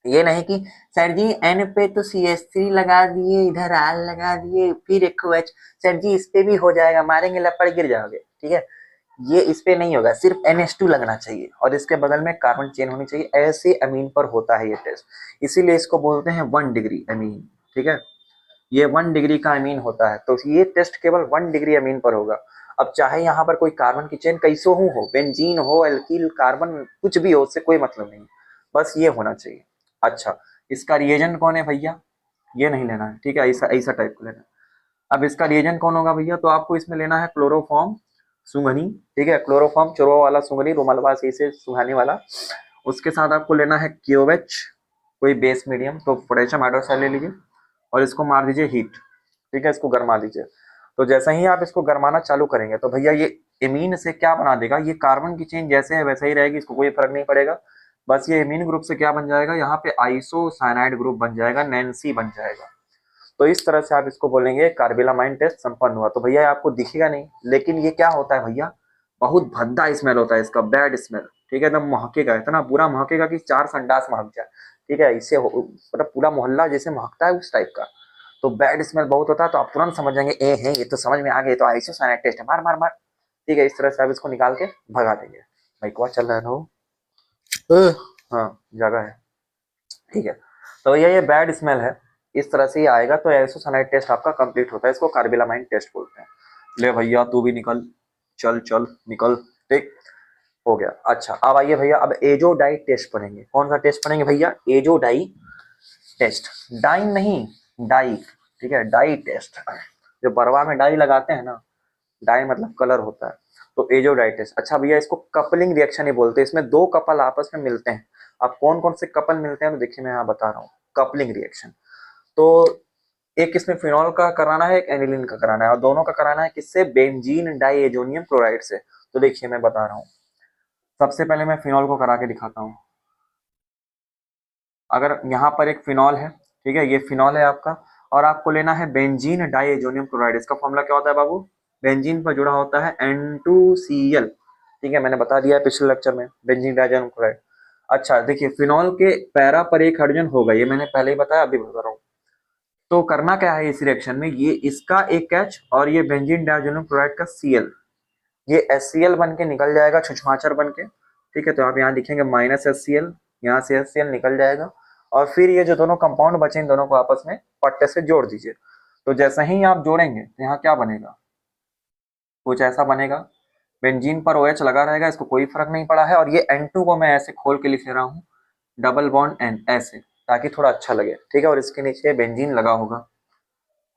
ये नहीं कि सर जी N पे तो CH3 लगा दिए, इधर R लगा दिए, फिर एक OH, सर जी इस पे भी हो जाएगा, मारेंगे लपड़ गिर जाओगे। ठीक है, ये इस पे नहीं होगा, सिर्फ NH2 लगना चाहिए और इसके बगल में कार्बन चेन होनी चाहिए। ऐसे अमीन पर होता है ये टेस्ट, इसीलिए इसको बोलते हैं 1 डिग्री अमीन। ठीक है, ये 1 डिग्री का अमीन होता है, तो ये टेस्ट केवल 1 डिग्री अमीन पर होगा। अब चाहे यहाँ पर कोई कार्बन की चेन कैसो हो, बेंजीन हो, एल्किल, कार्बन, कुछ भी हो, उससे कोई मतलब नहीं, बस ये होना चाहिए। अच्छा, इसका रिएजेंट कौन है भैया, ये नहीं लेना है। ठीक है, ऐसा ऐसा टाइप को लेना है। अब इसका रिएजेंट कौन होगा भैया, तो आपको इसमें लेना है क्लोरोफॉर्म सुंघनी। ठीक है, क्लोरोफॉर्म चुरवा वाला सुंघनी, रुमालवा से सुंघाने वाला। उसके साथ आपको लेना है क्योवेच, कोई बेस मीडियम, तो पोटेशियम हाइड्रोक्साइड ले लीजिए और इसको मार दीजिए हीट। ठीक है, इसको गरमा दीजिए। तो जैसे ही आप इसको गरमाना चालू करेंगे तो भैया ये एमीन से क्या बना देगा, ये कार्बन की चेन जैसे है वैसे ही रहेगी, इसको कोई फर्क नहीं पड़ेगा। बस ये एमीन ग्रुप से क्या बन जाएगा, यहाँ पे आइसोसाइनाइड ग्रुप बन जाएगा, नैन्सी बन जाएगा। तो इस तरह से आप इसको बोलेंगे कार्बिलामाइन टेस्ट संपन्न हुआ। तो भैया आपको दिखेगा नहीं, लेकिन ये क्या होता है भैया, बहुत भद्दा स्मेल होता है इसका, बैड स्मेल। ठीक है, एकदम महकेगा, इतना बुरा महकेगा कि 4 संडास महक जाए। ठीक है, इससे मतलब पूरा मोहल्ला जैसे महकता है उस टाइप का। तो बैड स्मेल बहुत होता है, तो आप तुरंत समझ जाएंगे ए है, ये तो समझ में आ गया, तो आइसोसाइनाइड टेस्ट है, मार मार मार। ठीक है, इस तरह से आप इसको निकाल के भगा देंगे। भाई क्या चल रहा है हो, हाँ जगह है। ठीक है, तो भैया ये बैड स्मेल है, इस तरह से ही आएगा, तो आइसोसाइनाइड टेस्ट आपका कंप्लीट होता है, इसको कार्बिलामाइन टेस्ट बोलते हैं। ले भैया तू भी निकल, चल चल निकल। ठीक हो गया। अच्छा, अब आइए भैया, अब एजोडाई टेस्ट पढ़ेंगे। कौन सा टेस्ट पढ़ेंगे भैया, एजोडाई टेस्ट, डाइन नहीं, डाई। ठीक है, डाई टेस्ट, जो बरवा में डाई लगाते हैं ना, डाई मतलब कलर होता है, तो एजोडाई टेस्ट। अच्छा भैया, इसको कपलिंग रिएक्शन ही बोलते हैं, इसमें दो कपल आपस में मिलते हैं। अब कौन कौन से कपल मिलते हैं, तो देखिए मैं यहाँ बता रहा हूँ। कपलिंग रिएक्शन, तो एक इसमें फिनॉल का कराना है, एक एनिलीन का कराना है, और दोनों का कराना है किससे, बेंजीन डाइएजोनियम क्लोराइड से। तो देखिए मैं बता रहा हूँ, सबसे पहले मैं फिनॉल को करा के दिखाता हूँ। अगर यहाँ पर एक फिनॉल है, ठीक है, ये फिनॉल है आपका, और आपको लेना है बेंजीन डाइएजोनियम क्लोराइड। इसका फॉर्मूला क्या होता है बाबू, बेंजीन पर जुड़ा होता है N2Cl। ठीक है, मैंने बता दिया है पिछले लेक्चर में, बेंजीन डाइएजोनियम क्लोराइड। अच्छा देखिए, फिनॉल के पैरा पर एक हाइड्रोजन होगा, ये मैंने पहले ही बताया, अभी बता रहा हूँ। तो करना क्या है इस रिएक्शन में, ये इसका एक H और ये बेंजीन डाइएजोनियम क्लोराइड का Cl, ये HCl बन के निकल जाएगा, छुछमाचर बन के। ठीक है, तो आप यहाँ लिखेंगे -HCl, यहाँ से HCl निकल जाएगा, और फिर ये जो दोनों कंपाउंड बचे इन दोनों को आपस में पट्टे से जोड़ दीजिए। तो जैसे ही आप जोड़ेंगे तो यहाँ क्या बनेगा, कुछ ऐसा बनेगा, बेंजीन पर OH लगा रहेगा, इसको कोई फर्क नहीं पड़ा है, और ये N2 को मैं ऐसे खोल के लिख रहा हूँ, डबल बॉन्ड N ऐसे, ताकि थोड़ा अच्छा लगे। ठीक है, और इसके नीचे बेंजीन लगा होगा,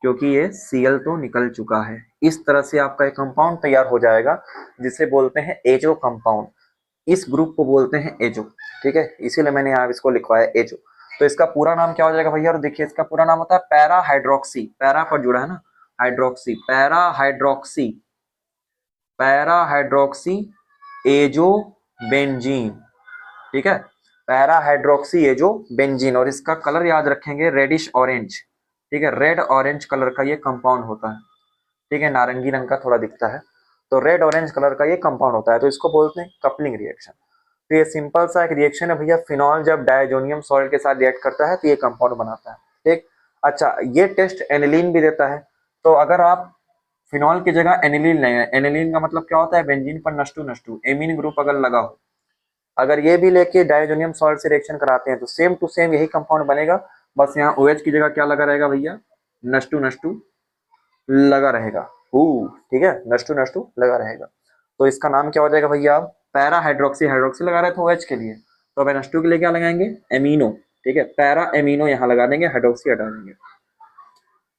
क्योंकि ये Cl तो निकल चुका है। इस तरह से आपका एक कंपाउंड तैयार हो जाएगा, जिसे बोलते हैं एजो कंपाउंड। इस ग्रुप को बोलते हैं एजो। ठीक है, इसीलिए मैंने यहाँ इसको लिखवाया एजो। तो इसका पूरा नाम क्या हो जाएगा भैया, और देखिए इसका पूरा नाम होता है पैरा हाइड्रोक्सी, पैरा पर जुड़ा है ना, hydroxy, para hydroxy, para hydroxy azo benzene. ठीक है, पैरा हाइड्रोक्सी ये जो बेंजीन, और इसका कलर याद रखेंगे रेडिश ऑरेंज, ठीक है, रेड ऑरेंज कलर का ये कंपाउंड होता है, ठीक है, नारंगी रंग का थोड़ा दिखता है, तो रेड ऑरेंज कलर का ये कंपाउंड होता है, तो इसको बोलते हैं कपलिंग रिएक्शन। तो ये सिंपल सा एक रिएक्शन है भैया, फिनॉल जब डायजोनियम सॉल्ट के साथ रिएक्ट करता है तो ये कंपाउंड बनाता है, ठीक। अच्छा, ये टेस्ट एनिलीन भी देता है, तो अगर आप फिनॉल की जगह एनिलीन लेंगे, एनिलीन का मतलब क्या होता है, बेंजीन पर नष्टू नष्टू एमीन ग्रुप अगर लगा हो, अगर ये भी लेके डायजोनियम सॉल्ट से रिएक्शन कराते हैं तो सेम टू सेम यही कंपाउंड बनेगा, बस यहाँ OH की जगह क्या लगा रहेगा भैया, नष्टू नष्टू लगा रहेगा, ठीक है, नष्टू नष्टू लगा रहेगा। तो इसका नाम क्या हो जाएगा भैया, पैरा हाइड्रोक्सी, हाइड्रोक्सी लगा रहे थे OH के लिए, तो अब नष्टू के लिए क्या लगाएंगे, एमिनो, ठीक है, पैरा एमिनो यहाँ लगा देंगे, हाइड्रोक्सी हटा देंगे,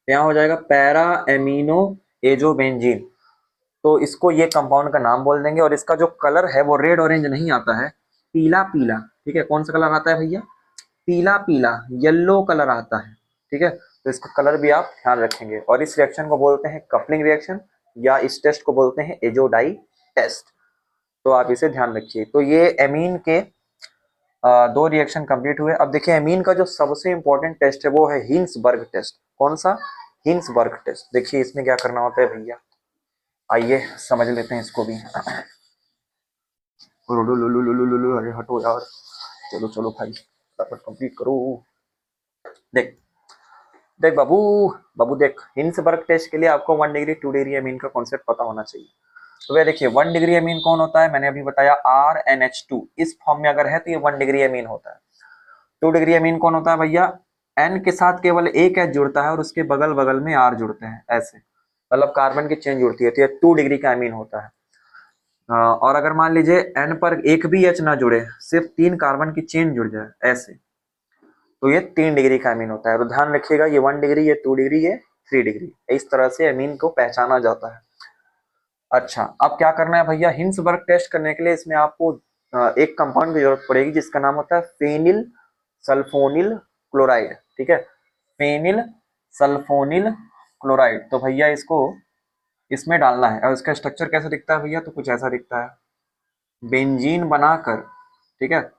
यहाँ हो जाएगा पैरा एमिनो एजोबेंजीन। तो इसको ये कंपाउंड का नाम बोल देंगे, और इसका जो कलर है वो रेड ऑरेंज नहीं आता है, पीला पीला, ठीक है, कौन सा कलर आता है भैया, पीला पीला येलो कलर आता है, ठीक है, तो इसका कलर भी आप ध्यान रखेंगे। और इस रिएक्शन को बोलते हैं कपलिंग रिएक्शन, या इस टेस्ट को बोलते हैं एजोडाई टेस्ट, तो आप इसे ध्यान रखिए। तो ये एमीन के दो रिएक्शन कंप्लीट हुए। अब देखिए एमीन का जो सबसे इंपॉर्टेंट टेस्ट है वो है हिंसबर्ग टेस्ट। कौन सा, हिंसबर्ग टेस्ट। देखिए इसमें क्या करना होता है भैया, आइए समझ लेते हैं इसको भी। अरे हटो यार, चलो चलो भाई कंप्लीट करो। देख देख बाबू, बाबू देख, हिंसबर्ग टेस्ट के लिए आपको 1 डिग्री 2 डिग्री अमीन का कॉन्सेप्ट पता होना चाहिए। तो भैया देखिए 1 डिग्री अमीन कौन होता है, मैंने अभी बताया RNH2, इस फॉर्म में अगर है तो ये 1 डिग्री अमीन होता है। 2 डिग्री अमीन कौन होता है भैया, N के साथ केवल एक H जुड़ता है और उसके बगल बगल में R जुड़ते हैं, ऐसे मतलब कार्बन की चेन जुड़ती है, तो ये 2 डिग्री का अमीन होता है। और अगर मान लीजिए N पर एक भी H ना जुड़े, सिर्फ 3 कार्बन की चेन जुड़ जाए ऐसे, तो ये 3 डिग्री का अमीन होता है। तो ध्यान रखिएगा, ये 1 डिग्री, ये 2 डिग्री, ये 3 डिग्री, इस तरह से अमीन को पहचाना जाता है। अच्छा, अब क्या करना है भैया, हिंसबर्ग टेस्ट करने के लिए इसमें आपको एक कंपाउंड की जरूरत पड़ेगी जिसका नाम होता है फेनिल सल्फोनिल क्लोराइड, ठीक है, फेनिल सल्फोनिल क्लोराइड। तो भैया इसको इसमें डालना है, और इसका स्ट्रक्चर कैसा दिखता है भैया, तो कुछ ऐसा दिखता है, बेंजीन बनाकर, ठीक है,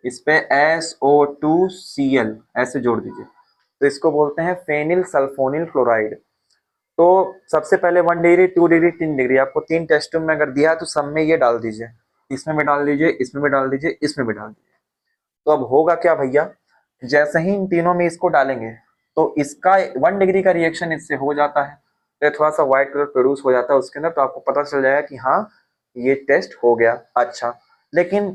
इस पे SO2Cl ऐसे जोड़ दीजिए, तो इसको बोलते हैं फेनिल सल्फोनिल क्लोराइड। तो सबसे पहले 1 डिग्री 2 डिग्री 3 डिग्री आपको 3 टेस्ट में अगर दिया है तो सब में ये डाल दीजिए, इसमें भी डाल दीजिए, इसमें भी डाल दीजिए, इसमें भी डाल दीजिए। तो अब होगा क्या भैया, जैसे ही इन तीनों में इसको डालेंगे तो इसका 1 डिग्री का रिएक्शन इससे हो जाता है, तो थोड़ा सा व्हाइट कलर प्रोड्यूस हो जाता है उसके अंदर, तो आपको पता चल जाएगा कि हाँ ये टेस्ट हो गया। अच्छा, लेकिन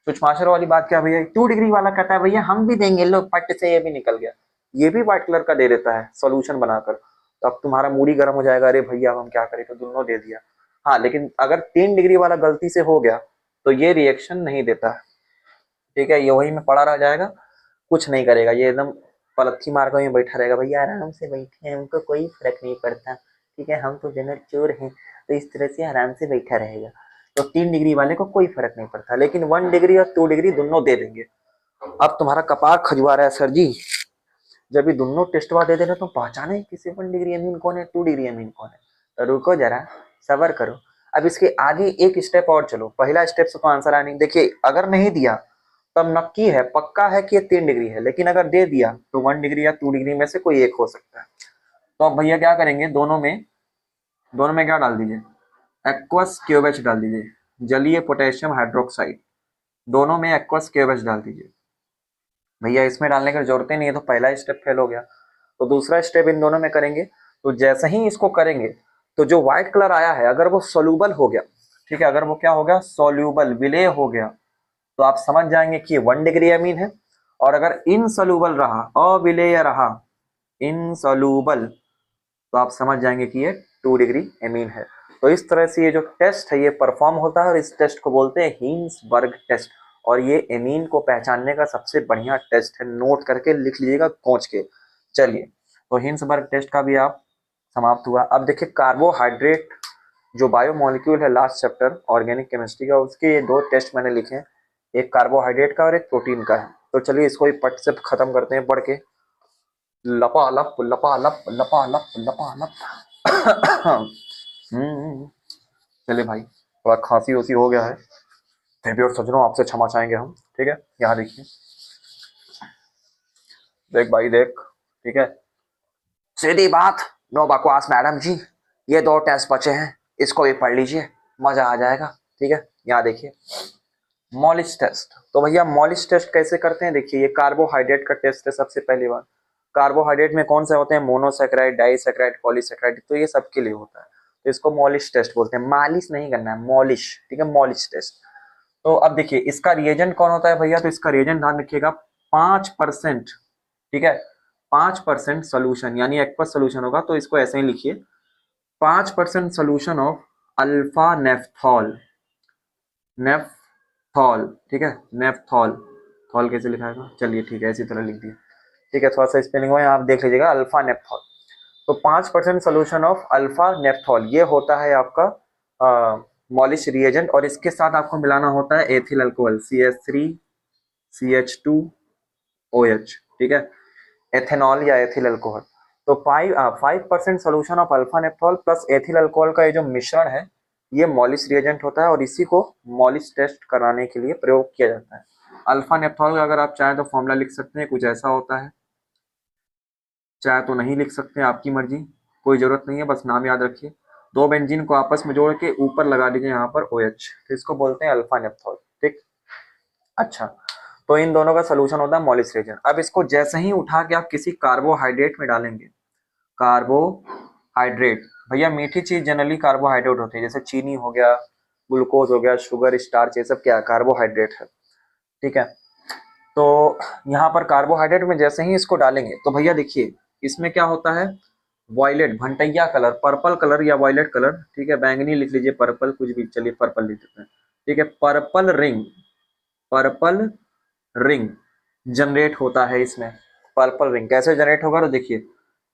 चुचमाचर वाली बात क्या भैया, 2 डिग्री वाला कहता है भैया हम भी देंगे, लो पट से ये भी निकल गया, ये भी व्हाइट कलर का दे देता है सोल्यूशन बनाकर, तो अब तुम्हारा मूड ही गर्म हो जाएगा, अरे भैया हम क्या करें, तो दोनों दे दिया। हाँ, लेकिन अगर 3 डिग्री वाला गलती से हो गया तो ये रिएक्शन नहीं देता है, ठीक है, ये वही में पड़ा रह जाएगा, कुछ नहीं करेगा, ये एकदम पलथी मार कर बैठा रहेगा, भैया आराम से बैठे हैं, हमको कोई फर्क नहीं पड़ता, ठीक है, हम तो जनरल चोर हैं, तो इस तरह से आराम से बैठा रहेगा। तो 3 डिग्री वाले को कोई फर्क नहीं पड़ता, लेकिन 1 डिग्री और 2 डिग्री दोनों दे देंगे। अब तुम्हारा कपार खजुआ रहा है सर जी, जब ये दोनों टेस्टवा दे दे रहे तो पहचाने किसी 1 डिग्री अमीन कौन है, 2 डिग्री अमीन कौन है, तो रुको जरा, सबर करो। अब इसके आगे एक स्टेप और चलो, पहला स्टेप से तो आंसर आने, देखिए अगर नहीं दिया तब नक्की है, पक्का है कि ये 3 डिग्री है, लेकिन अगर दे दिया तो 1 डिग्री या 2 डिग्री में से कोई एक हो सकता है। तो अब भैया क्या करेंगे, दोनों में क्या डाल दीजिए, एक्वस क्यूएच डाल दीजिए, जलीय पोटेशियम हाइड्रोक्साइड, दोनों में एक्वस क्यूएच डाल दीजिए। भैया इसमें डालने की जरूरत ही नहीं है, तो पहला स्टेप फेल हो गया, तो दूसरा स्टेप इन दोनों में करेंगे। तो जैसे ही इसको करेंगे तो जो व्हाइट कलर आया है अगर वो सोल्यूबल हो गया, ठीक है, अगर वो क्या हो गया, सोल्यूबल, विलेय हो गया, तो आप समझ जाएंगे कि 1 डिग्री अमीन है। और अगर इनसोल्यूबल रहा, अविलेय रहा, इनसोल्यूबल, तो आप समझ जाएंगे कि ये 2 डिग्री अमीन है। तो इस तरह से ये जो टेस्ट है ये परफॉर्म होता है, और इस टेस्ट को बोलते हैं हिंसबर्ग टेस्ट, और ये एमीन को पहचानने का सबसे बढ़िया टेस्ट है, नोट करके लिख लीजिएगा कोंच के। चलिए, तो हिंसबर्ग टेस्ट का भी आप समाप्त हुआ। अब देखिए कार्बोहाइड्रेट जो बायोमोलिक्यूल है, लास्ट चैप्टर ऑर्गेनिक केमिस्ट्री का, उसके ये 2 टेस्ट मैंने लिखे हैं, एक कार्बोहाइड्रेट का और एक प्रोटीन का है। तो चलिए इसको ही पट से खत्म करते हैं पढ़ के, लपालप लपालप लपालप लपालप। चलिए भाई, थोड़ा खांसी उसी हो गया है, फिर भी और सज्जनों आपसे क्षमा चाहेंगे हम, ठीक है। यहाँ देखिए, देख भाई देख, ठीक है। सीधी बात, नो बकवास मैडम जी, ये 2 टेस्ट बचे हैं, इसको भी पढ़ लीजिए, मजा आ जाएगा, ठीक है। यहाँ देखिए, मॉलिस टेस्ट। तो भैया मॉलिस टेस्ट कैसे करते हैं, देखिए ये कार्बोहाइड्रेट का टेस्ट है। सबसे पहली बार, कार्बोहाइड्रेट में कौन से होते हैं, मोनोसेक्राइड, डाइसेक्राइड, पॉलीसेक्राइड, तो ये सबके लिए होता है। तो इसको मॉलिस टेस्ट बोलते हैं, मालिश नहीं करना है, मॉलिश, ठीक है, मॉलिश टेस्ट। तो अब देखिए इसका रिएजेंट कौन होता है भैया, तो इसका रिएजेंट ध्यान रखिएगा, 5%, ठीक है, 5% सोल्यूशन यानी एक्वस सोल्यूशन होगा, तो इसको ऐसे ही लिखिए, 5% solution of alpha naphthol, naphthol, ठीक है, नेफ्थॉल, थॉल कैसे लिखा है, चलिए ठीक है, इसी तरह लिख दिया, ठीक है। थोड़ा सा स्पेलिंग हुआ है, आप देख लीजिएगा, अल्फा नेफ्थॉल। तो 5% सोल्यूशन ऑफ अल्फा नेफ्थॉल ये होता है आपका मॉलिश रिएजेंट, और इसके साथ आपको मिलाना होता है एथिल अल्कोहल, CH3CH2OH, ठीक है, एथेनॉल या एथिल अल्कोहल। तो 5% solution of alpha naphthol plus ethyl alcohol का ये जो मिश्रण है, ये मॉलिश रिएजेंट होता है, और इसी को मॉलिश टेस्ट कराने के लिए प्रयोग किया जाता है। अल्फा नेफ्थॉल का अगर आप चाहें तो फॉर्मूला लिख सकते हैं, कुछ ऐसा होता है, चाहे तो नहीं लिख सकते, आपकी मर्जी, कोई जरूरत नहीं है, बस नाम याद रखिए। 2 बेंजीन को आपस में जोड़ के ऊपर लगा दीजिए यहाँ पर OH, तो इसको बोलते हैं अल्फा नेफ्थॉल, ठीक। अच्छा, तो इन दोनों का सोल्यूशन होता है मॉलिश रिएजेंट। अब इसको जैसे ही उठा के आप किसी कार्बोहाइड्रेट में डालेंगे, कार्बोहाइड्रेट, भैया मीठी चीज जनरली कार्बोहाइड्रेट होती है, जैसे चीनी हो गया, ग्लूकोज हो गया, शुगर, स्टार्च, ये सब क्या है, कार्बोहाइड्रेट है, ठीक है। तो यहाँ पर कार्बोहाइड्रेट में जैसे ही इसको डालेंगे, तो भैया देखिए इसमें क्या होता है, वॉयलेट, भंटैया कलर, पर्पल कलर या वॉयलेट कलर, ठीक है, बैंगनी लिख लीजिए, पर्पल, कुछ भी चलिए, पर्पल लिख देते हैं, ठीक है। Purple ring, purple ring generate होता है इसमें। पर्पल रिंग कैसे जनरेट होगा, तो देखिए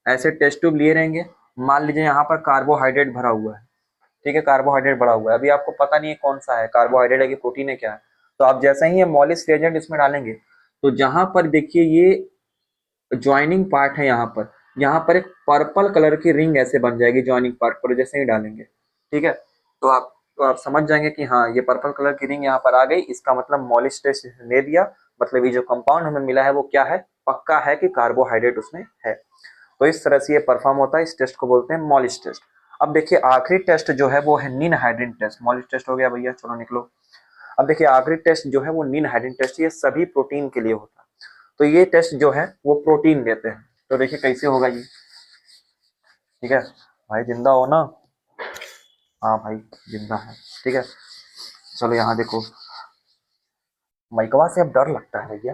ऐसे टेस्ट ट्यूब लिए रहेंगे, मान लीजिए यहाँ पर कार्बोहाइड्रेट भरा हुआ है, ठीक है, कार्बोहाइड्रेट भरा हुआ है, अभी आपको पता नहीं है कौन सा है, कार्बोहाइड्रेट है कि प्रोटीन है, क्या है। तो आप जैसे ही ये मॉलिश रिएजेंट इसमें डालेंगे, तो जहां पर देखिए ये ज्वाइनिंग पार्ट है, यहाँ पर एक पर्पल कलर की रिंग ऐसे बन जाएगी ज्वाइनिंग पार्ट पर, जैसे ही डालेंगे, ठीक है। तो आप समझ जाएंगे कि हाँ ये पर्पल कलर की रिंग यहाँ पर आ गई, इसका मतलब मॉलिश टेस्ट दे दिया, मतलब ये जो कंपाउंड हमें मिला है वो क्या है, पक्का है कि कार्बोहाइड्रेट उसमें है। तो इस तरह से ये परफॉर्म होता है, इस टेस्ट को बोलते हैं मॉलिश टेस्ट। अब देखिए आखिरी टेस्ट जो है वो है नीन हाइड्रिन टेस्ट। मॉलिश टेस्ट हो गया भैया, चलो निकलो। अब देखिए आखिरी टेस्ट जो है वो नीन हाइड्रिन टेस्ट, ये सभी प्रोटीन के लिए होता है। तो ये टेस्ट जो है वो प्रोटीन देते हैं। तो देखिए कैसे होगा ये, ठीक है भाई, जिंदा हो ना, हाँ भाई जिंदा है, ठीक है। चलो यहाँ देखो, माइकवा से अब डर लगता है भैया,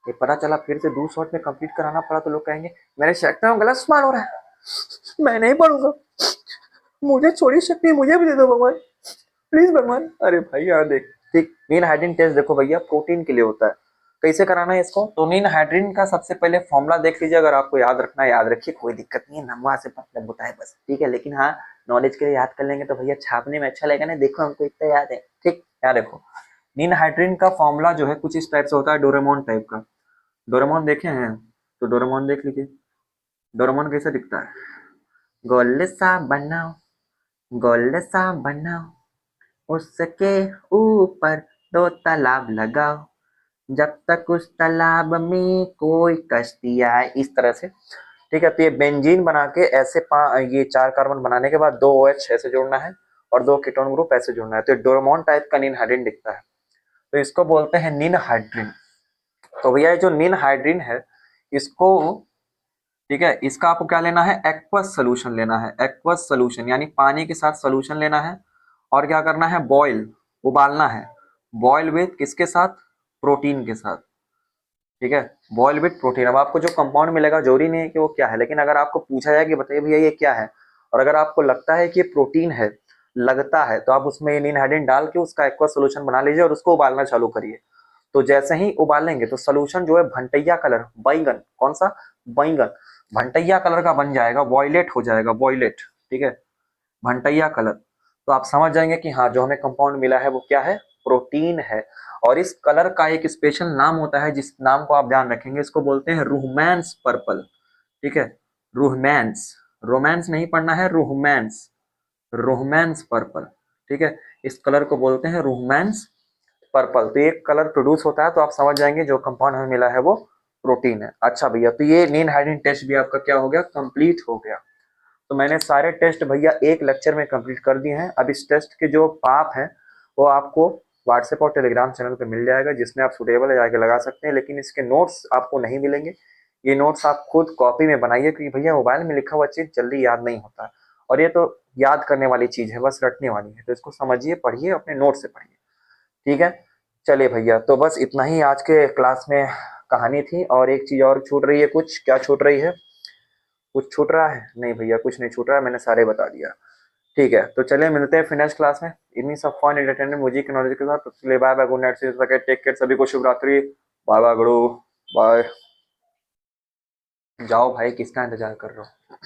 ये पता चला फिर से 2 शॉट में कंप्लीट कराना पड़ा तो लोग कहेंगे मेरे सेक्टर में गलत सामान हो रहा है, मैं नहीं पढ़ूंगा, मुझे थोड़ी शक्ति मुझे भी दे दो भगवान, प्लीज भगवान। अरे भाई यार देख, ठीक, नीन हाइड्रिन टेस्ट देखो भैया प्रोटीन के लिए होता है। कैसे कराना है इसको, तो नीन हाइड्रिन का सबसे पहले फॉर्मूला देख लीजिए, अगर आपको याद रखना है याद रखिए, कोई दिक्कत नहीं है, नमवा से मतलब होता है बस, ठीक है। लेकिन हाँ नॉलेज के लिए याद कर लेंगे तो भैया छापने में अच्छा लगेगा ना, देखो हमको इतना याद है, ठीक। याद देखो, नीन हाइड्रिन का फॉर्मूला जो है कुछ इस टाइप से होता है, डोरेमोन टाइप का। डोरेमोन देखे हैं, तो डोरेमोन देख लीजिए, डोरेमोन कैसे दिखता है, गोल सा बनाओ, गोल सा बनाओ, उसके ऊपर 2 तालाब लगाओ, जब तक उस तालाब में कोई कश्ती आए, इस तरह से, ठीक है। तो ये बेंजीन बना के ऐसे ये 4 कार्बन बनाने के बाद 2 OH ऐसे जोड़ना है और 2 कीटोन ग्रुप ऐसे जोड़ना है, तो डोरेमोन टाइप का नीन हाइड्रिन दिखता है, तो इसको बोलते हैं नीन हाइड्रिन। तो भैया ये जो नीन हाइड्रिन है इसको, ठीक है, इसका आपको क्या लेना है, एक्वस सोल्यूशन लेना है, एक्वस सोल्यूशन यानी पानी के साथ सोल्यूशन लेना है, और क्या करना है, बॉयल, उबालना है, बॉयल विथ किसके साथ, प्रोटीन के साथ, ठीक है, बॉयल विथ प्रोटीन। अब आपको जो कंपाउंड मिलेगा जरूरी नहीं है कि वो क्या है, लेकिन अगर आपको पूछा जाए कि बताइए भैया ये क्या है, और अगर आपको लगता है कि ये प्रोटीन है, लगता है, तो आप उसमें नीन हाइड्रिन डाल के उसका एक्वस सोल्यूशन बना लीजिए और उसको उबालना चालू करिए। तो जैसे ही उबालेंगे तो सोल्यूशन जो है भंटैया कलर, बैंगन, कौन सा, बैंगन, भंटैया कलर का बन जाएगा, वॉयलेट हो जाएगा, वॉयलेट, ठीक है, भंटैया कलर। तो आप समझ जाएंगे कि हाँ जो हमें कंपाउंड मिला है वो क्या है, प्रोटीन है। और इस कलर का एक स्पेशल नाम होता है, जिस नाम को आप ध्यान रखेंगे, इसको बोलते हैं रूहमैंस पर्पल, ठीक है, रूहमैंस, रोमांस नहीं पढ़ना है, रूहमैंस, रोहमैंस पर्पल, ठीक है, इस कलर को बोलते हैं रूहमैंस पर्पल, तो ये कलर प्रोड्यूस होता है, तो आप समझ जाएंगे जो कंपाउंड हमें मिला है वो प्रोटीन है। अच्छा भैया, तो ये नीन हाइड्रेशन टेस्ट भी आपका क्या हो गया, कंप्लीट हो गया। तो मैंने सारे टेस्ट भैया एक लेक्चर में कंप्लीट कर दिए हैं। अब इस टेस्ट के जो पाप हैं वो आपको व्हाट्सएप और टेलीग्राम चैनल पे मिल जाएगा, जिसमें आप सुटेबल है जाके लगा सकते हैं, लेकिन इसके नोट्स आपको नहीं मिलेंगे। ये नोट्स आप खुद कॉपी में बनाइए, क्योंकि भैया मोबाइल में लिखा हुआ चीज जल्दी याद नहीं होता, और ये तो याद करने वाली चीज है, बस रटने वाली है, तो इसको समझिए, पढ़िए, अपने नोट से पढ़िए। ठीक है, चलिए भैया, तो बस इतना ही आज के क्लास में कहानी थी। और एक चीज और छूट रही है, कुछ क्या छूट रही है, कुछ छूट रहा है? नहीं भैया, कुछ नहीं छूट रहा है, मैंने सारे बता दिया। ठीक है, तो चलिए मिलते हैं फिर नेक्स्ट क्लास में इन्हीं सब फन एंटरटेनमेंट म्यूजिक नॉलेज के साथ। इसलिए bye bye, good night, take care, सभी को शुभ रात्रि। बाय बाय गुरु, बाय। जाओ भाई, किसका इंतजार कर रहे हो।